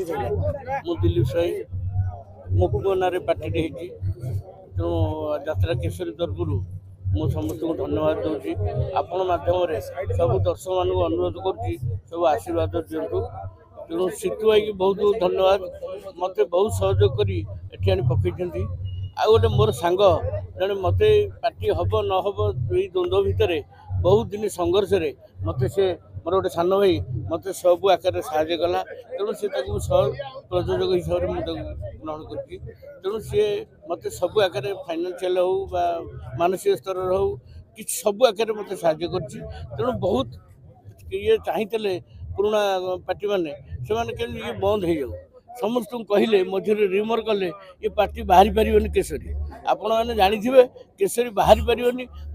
मु दिलीप साई मुना पार्टी तेणु यात्रा केसरी तरफ मु समस्त को धन्यवाद दूसरी आपण मध्यम सब दर्शक मान अनुरोध कर सब आशीर्वाद दिंतु तेणु सीतू भाई की बहुत बहुत धन्यवाद मत बहुत सहयोग कर पकई आ गोटे मोर सांग जड़े मत पार्टी हम न हम द्वंद्व भितर बहुत दिन संघर्ष मत से मोर गोटे सान भाई मत सब आकार साहय कला तेणु सी सह प्रयोजक हिसाब से मुझे ग्रहण करूँ सी मत सब आकार फाइनान्शियल हो मानसिक स्तर हो कि सब आकार मत साहय कर बहुत ये चाहिए पुराणा पार्टी मैंने से बंद हो जाऊ समस्त कहले मझे रिमर कले ये पार्टी बाहरी पार केसरी आपण मैंने जानी केसरी बाहरी पार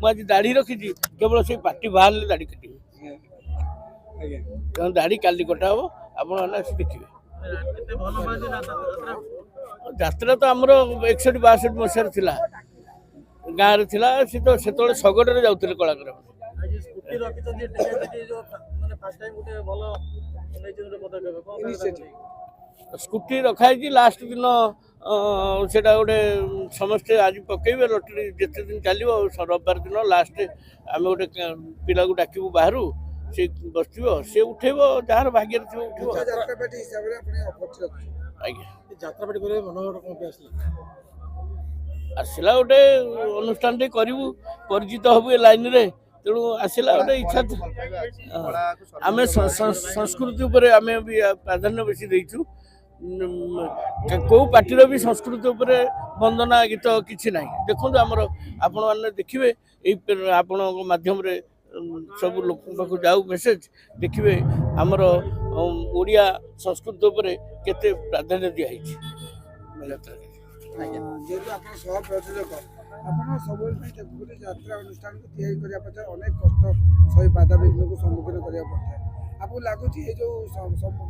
मुझे दाढ़ी रखी केवल से पार्टी बाहर दाढ़ी काटे दाढ़ी काली कटा हम आपने देखिए यात्रा तो आमर 61-62 मसीह थी गाँव में सी तो से शगड़े जाते कलाकार स्कूटी रखाई लास्ट दिन से गोटे समस्ते आज पकड़े लटरी जिते दिन चलो रविवार दिन लास्ट आम गोटे पिला को डाकू बाहर से बस सी उठेब जार भाग्य आसला गोटे अनुष्ठान करूँ परिचित हबू ए लाइन रे तेणु आसला गोटे इच्छा आम संस्कृति उपर आम भी प्राधान्य बेसी देचु कौ पार्टीर भी संस्कृति उपर वंदना गीत किसी ना देखो आमर आपण मैंने देखिए आपण माध्यम सब लोक जाऊ मेसेज देखिए आमर ओडिया संस्कृति उपर केते प्राधान्य दिखाई जेहेतु आप सह प्रयोजक आप सब यात्रा अनुष्ठान को तैयारी करने अनेक कष्ट सही बाधा विघ्न को सम्मुखीन करने पड़ता है आपको लगुच ये जो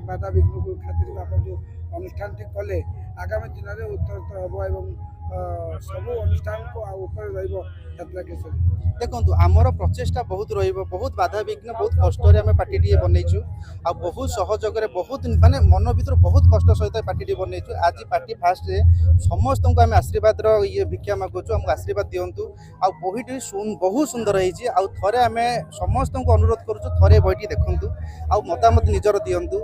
बाधा विघ्न को खातिर आप जो अनुष्ठान कले आगामी दिन में उत्तर हम एवं सब अनुष्ठान को ऊपर यात्रा केसरी देखो आमर प्रचेषा बहुत बहुत बाधा विघ्न बहुत कष्ट पार्टी टी बनईचु आ बहुत सहयोग बहुत माने मन भर बहुत कष्ट सहित पार्टी टी बनईचु आज पार्टी फास्ट समस्त को आम आशीर्वाद ये भिक्षा मागुचु आमको आशीर्वाद दिंतु आ बहीटी बहुत सुंदर होती थे आम समस्त को अनुरोध करुचु थे बहीटी देखु आ मतामत निजर दिंतु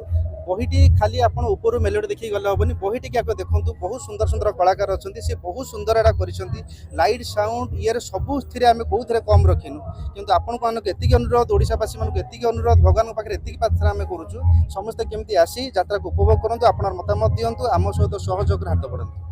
बहीटी खाली आप ऊपर मेलोडी देखिए गले हेनी बहीटी की देखूँ बहुत सुंदर सुंदर कलाकार अच्छा सी बहुत सुंदर एटा कर लाइट साउंड ये सबू आम कौ थे कम रखिनु किंतु आपण को अनुरोध ओडावासी मानक एति अनुरोध भगवान पाखे एति प्रार्थना आम करुचु समस्ते केमती आसी यात्रा को उपभोग करूँ आपन मतामत दिंतु आम सहित सहयोग हाथ बढ़ातु।